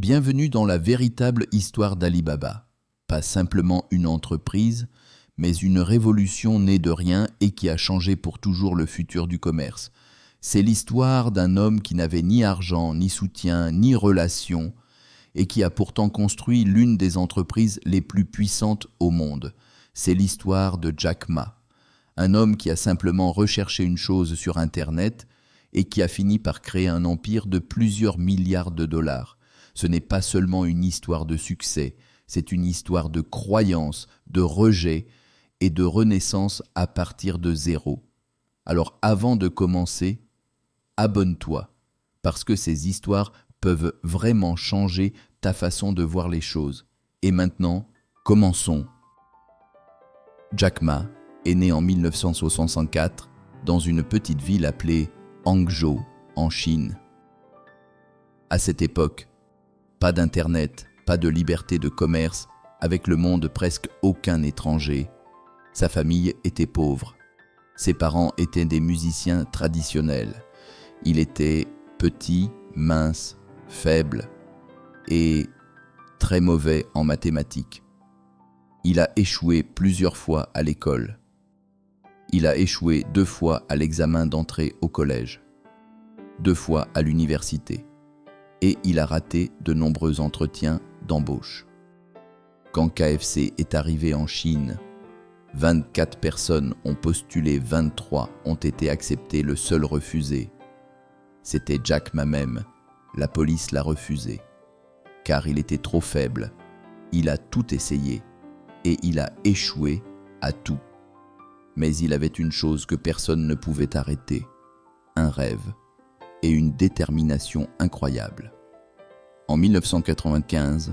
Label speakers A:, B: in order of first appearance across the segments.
A: Bienvenue dans la véritable histoire d'Alibaba. Pas simplement une entreprise, mais une révolution née de rien et qui a changé pour toujours le futur du commerce. C'est l'histoire d'un homme qui n'avait ni argent, ni soutien, ni relations, et qui a pourtant construit l'une des entreprises les plus puissantes au monde. C'est l'histoire de Jack Ma, un homme qui a simplement recherché une chose sur Internet et qui a fini par créer un empire de plusieurs milliards de dollars. Ce n'est pas seulement une histoire de succès, c'est une histoire de croyance, de rejet et de renaissance à partir de zéro. Alors avant de commencer, abonne-toi, parce que ces histoires peuvent vraiment changer ta façon de voir les choses. Et maintenant, commençons. Jack Ma est né en 1964 dans une petite ville appelée Hangzhou, en Chine. À cette époque, pas d'internet, pas de liberté de commerce, avec le monde presque aucun étranger. Sa famille était pauvre. Ses parents étaient des musiciens traditionnels. Il était petit, mince, faible et très mauvais en mathématiques. Il a échoué plusieurs fois à l'école. Il a échoué 2 fois à l'examen d'entrée au collège, 2 fois à l'université, et il a raté de nombreux entretiens d'embauche. Quand KFC est arrivé en Chine, 24 personnes ont postulé, 23 ont été acceptées, le seul refusé. C'était Jack Ma même. La police l'a refusé, car il était trop faible. Il a tout essayé, et il a échoué à tout. Mais il avait une chose que personne ne pouvait arrêter, un rêve et une détermination incroyable. En 1995,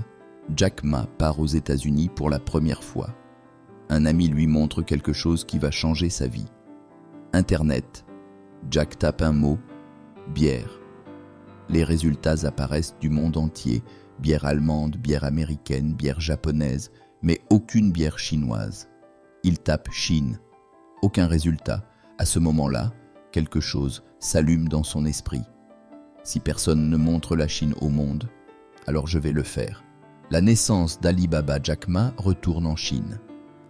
A: Jack Ma part aux États-Unis pour la première fois. Un ami lui montre quelque chose qui va changer sa vie. Internet. Jack tape un mot, bière. Les résultats apparaissent du monde entier, bière allemande, bière américaine, bière japonaise, mais aucune bière chinoise. Il tape Chine. Aucun résultat. À ce moment-là, quelque chose s'allume dans son esprit. Si personne ne montre la Chine au monde, alors je vais le faire. La naissance d'Alibaba Jack Ma retourne en Chine.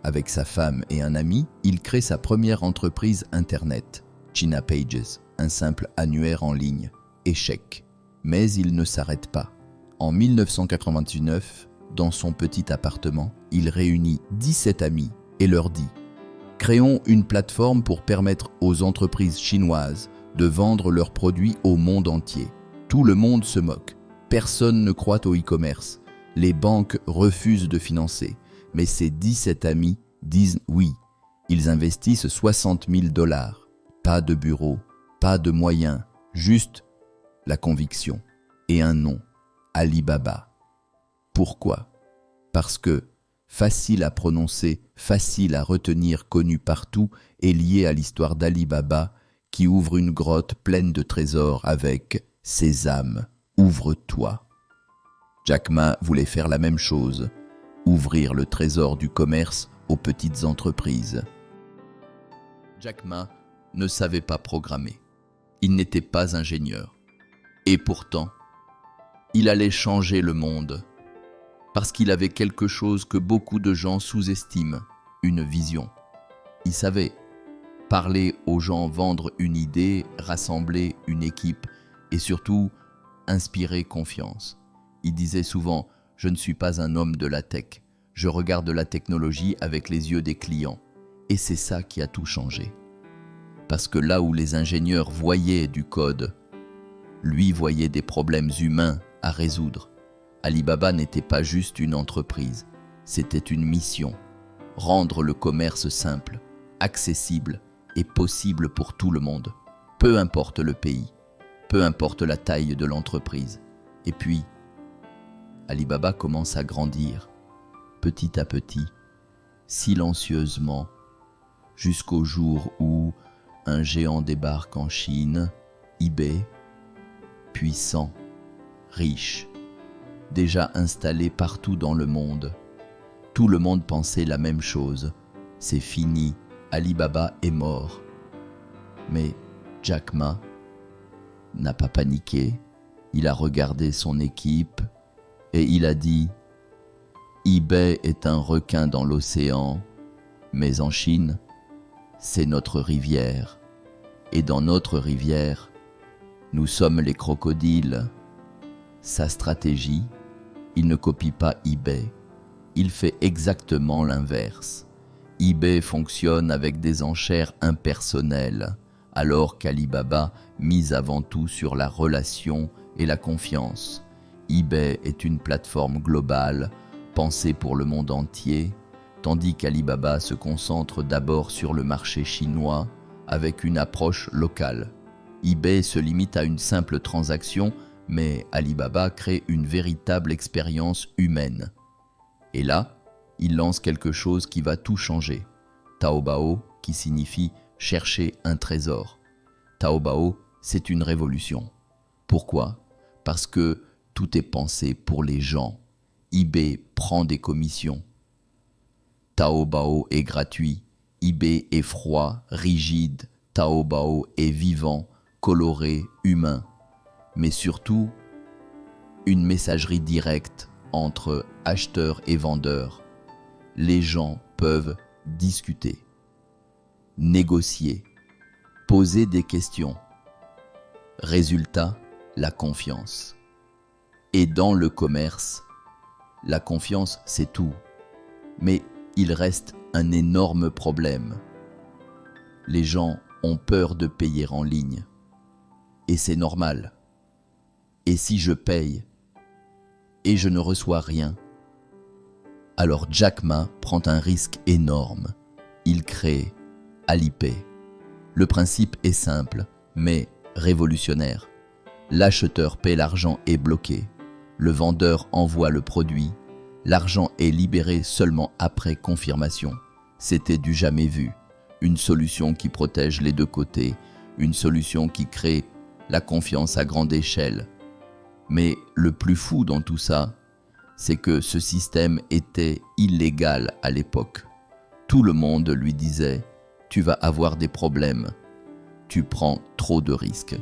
A: Avec sa femme et un ami, il crée sa première entreprise Internet, China Pages, un simple annuaire en ligne. Échec. Mais il ne s'arrête pas. En 1999, dans son petit appartement, il réunit 17 amis et leur dit « Créons une plateforme pour permettre aux entreprises chinoises de vendre leurs produits au monde entier. Tout le monde se moque. Personne ne croit au e-commerce. Les banques refusent de financer. Mais ces 17 amis disent oui. Ils investissent 60 000 $. Pas de bureau, pas de moyens, juste la conviction et un nom, Alibaba. Pourquoi ? Parce que facile à prononcer, facile à retenir, connu partout, est lié à l'histoire d'Alibaba qui ouvre une grotte pleine de trésors avec « Sésame, ouvre-toi ». Jack Ma voulait faire la même chose, ouvrir le trésor du commerce aux petites entreprises. Jack Ma ne savait pas programmer. Il n'était pas ingénieur. Et pourtant, il allait changer le monde. Parce qu'il avait quelque chose que beaucoup de gens sous-estiment, une vision. Il savait parler aux gens, vendre une idée, rassembler une équipe et surtout inspirer confiance. Il disait souvent « Je ne suis pas un homme de la tech, je regarde la technologie avec les yeux des clients. » Et c'est ça qui a tout changé. Parce que là où les ingénieurs voyaient du code, lui voyait des problèmes humains à résoudre. Alibaba n'était pas juste une entreprise, c'était une mission. Rendre le commerce simple, accessible et possible pour tout le monde. Peu importe le pays, peu importe la taille de l'entreprise. Et puis, Alibaba commence à grandir, petit à petit, silencieusement, jusqu'au jour où un géant débarque en Chine, eBay, puissant, riche, déjà installé partout dans le monde. Tout le monde pensait la même chose. C'est fini, Alibaba est mort. Mais Jack Ma n'a pas paniqué. Il a regardé son équipe, et il a dit « eBay est un requin dans l'océan, mais en Chine, c'est notre rivière. Et dans notre rivière, nous sommes les crocodiles. » Sa stratégie, il ne copie pas eBay, il fait exactement l'inverse. eBay fonctionne avec des enchères impersonnelles, alors qu'Alibaba mise avant tout sur la relation et la confiance. eBay est une plateforme globale, pensée pour le monde entier, tandis qu'Alibaba se concentre d'abord sur le marché chinois avec une approche locale. eBay se limite à une simple transaction, mais Alibaba crée une véritable expérience humaine. Et là, il lance quelque chose qui va tout changer. Taobao, qui signifie chercher un trésor. Taobao, c'est une révolution. Pourquoi? Parce que tout est pensé pour les gens. eBay prend des commissions. Taobao est gratuit. eBay est froid, rigide. Taobao est vivant, coloré, humain. Mais surtout, une messagerie directe entre acheteurs et vendeurs. Les gens peuvent discuter, négocier, poser des questions. Résultat, la confiance. Et dans le commerce, la confiance, c'est tout. Mais il reste un énorme problème. Les gens ont peur de payer en ligne. Et c'est normal. Et si je paye et je ne reçois rien? Alors Jack Ma prend un risque énorme. Il crée Alipay. Le principe est simple, mais révolutionnaire. L'acheteur paie, l'argent est bloqué. Le vendeur envoie le produit. L'argent est libéré seulement après confirmation. C'était du jamais vu. Une solution qui protège les deux côtés. Une solution qui crée la confiance à grande échelle. Mais le plus fou dans tout ça, c'est que ce système était illégal à l'époque. Tout le monde lui disait « Tu vas avoir des problèmes, tu prends trop de risques ».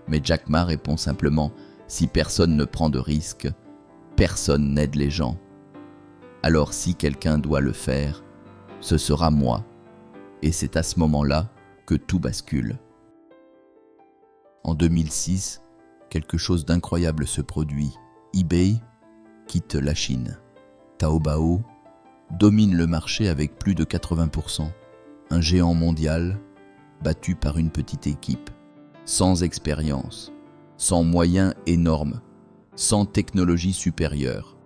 A: Mais Jack Ma répond simplement « Si personne ne prend de risques, personne n'aide les gens. Alors si quelqu'un doit le faire, ce sera moi. » Et c'est à ce moment-là que tout bascule. En 2006, quelque chose d'incroyable se produit. eBay quitte la Chine. Taobao domine le marché avec plus de 80%. Un géant mondial battu par une petite équipe, sans expérience, sans moyens énormes, sans technologie supérieure.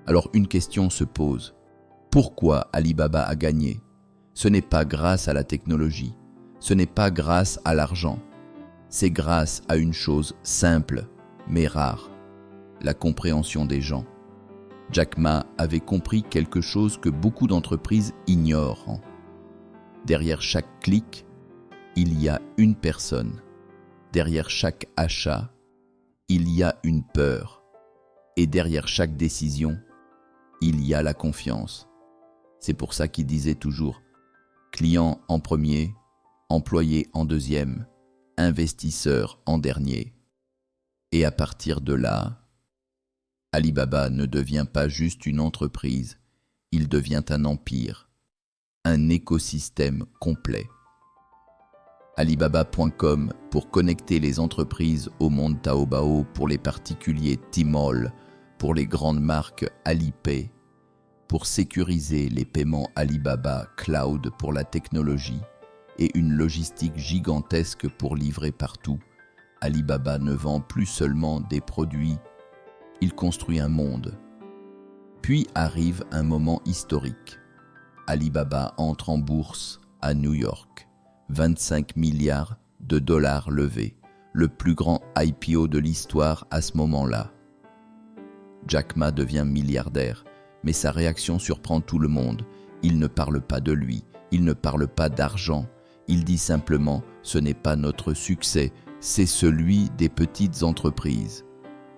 A: Alors une question se pose. Pourquoi Alibaba a gagné? Ce n'est pas grâce à la technologie, ce n'est pas grâce à l'argent. C'est grâce à une chose simple, mais rare, la compréhension des gens. Jack Ma avait compris quelque chose que beaucoup d'entreprises ignorent. Derrière chaque clic, il y a une personne. Derrière chaque achat, il y a une peur. Et derrière chaque décision, il y a la confiance. C'est pour ça qu'il disait toujours « client en premier, employé en deuxième, investisseur en dernier ». Et à partir de là, Alibaba ne devient pas juste une entreprise, il devient un empire, un écosystème complet. Alibaba.com pour connecter les entreprises au monde Taobao, pour les particuliers Tmall, pour les grandes marques Alipay, pour sécuriser les paiements Alibaba Cloud pour la technologie et une logistique gigantesque pour livrer partout. Alibaba ne vend plus seulement des produits, il construit un monde. Puis arrive un moment historique. Alibaba entre en bourse à New York. 25 milliards de dollars levés, le plus grand IPO de l'histoire à ce moment-là. Jack Ma devient milliardaire, mais sa réaction surprend tout le monde. Il ne parle pas de lui, il ne parle pas d'argent, il dit simplement « ce n'est pas notre succès, c'est celui des petites entreprises ».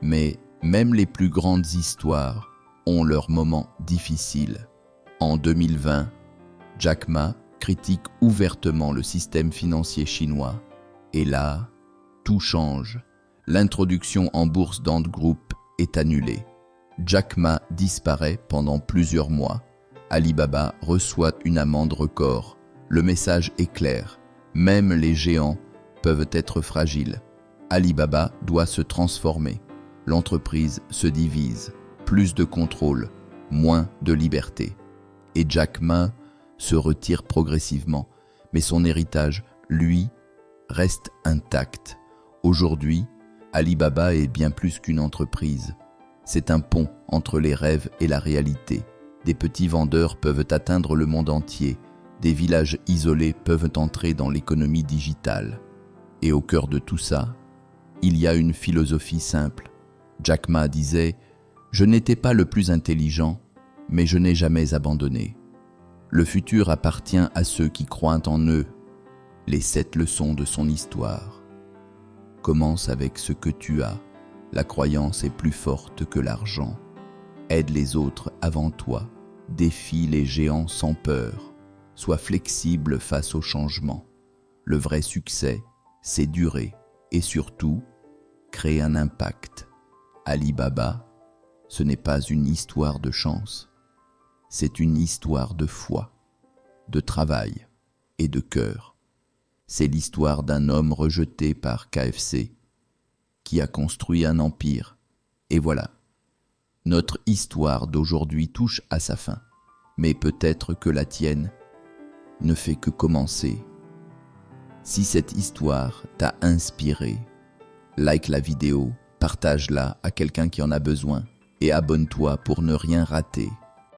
A: Mais même les plus grandes histoires ont leurs moments difficiles. En 2020, Jack Ma critique ouvertement le système financier chinois. Et là, tout change. L'introduction en bourse d'Ant Group est annulée. Jack Ma disparaît pendant plusieurs mois. Alibaba reçoit une amende record. Le message est clair. Même les géants peuvent être fragiles. Alibaba doit se transformer. L'entreprise se divise. Plus de contrôle, moins de liberté. Et Jack Ma se retire progressivement. Mais son héritage, lui, reste intact. Aujourd'hui, Alibaba est bien plus qu'une entreprise. C'est un pont entre les rêves et la réalité. Des petits vendeurs peuvent atteindre le monde entier. Des villages isolés peuvent entrer dans l'économie digitale. Et au cœur de tout ça, il y a une philosophie simple. Jack Ma disait « Je n'étais pas le plus intelligent, mais je n'ai jamais abandonné. Le futur appartient à ceux qui croient en eux. » Les 7 leçons de son histoire. Commence avec ce que tu as. La croyance est plus forte que l'argent. Aide les autres avant toi. Défie les géants sans peur. Sois flexible face au changement. Le vrai succès, c'est durer. Et surtout, créer un impact. Alibaba, ce n'est pas une histoire de chance. C'est une histoire de foi, de travail et de cœur. C'est l'histoire d'un homme rejeté par KFC qui a construit un empire. Et voilà, notre histoire d'aujourd'hui touche à sa fin. Mais peut-être que la tienne ne fait que commencer. Si cette histoire t'a inspiré, like la vidéo, partage-la à quelqu'un qui en a besoin et abonne-toi pour ne rien rater.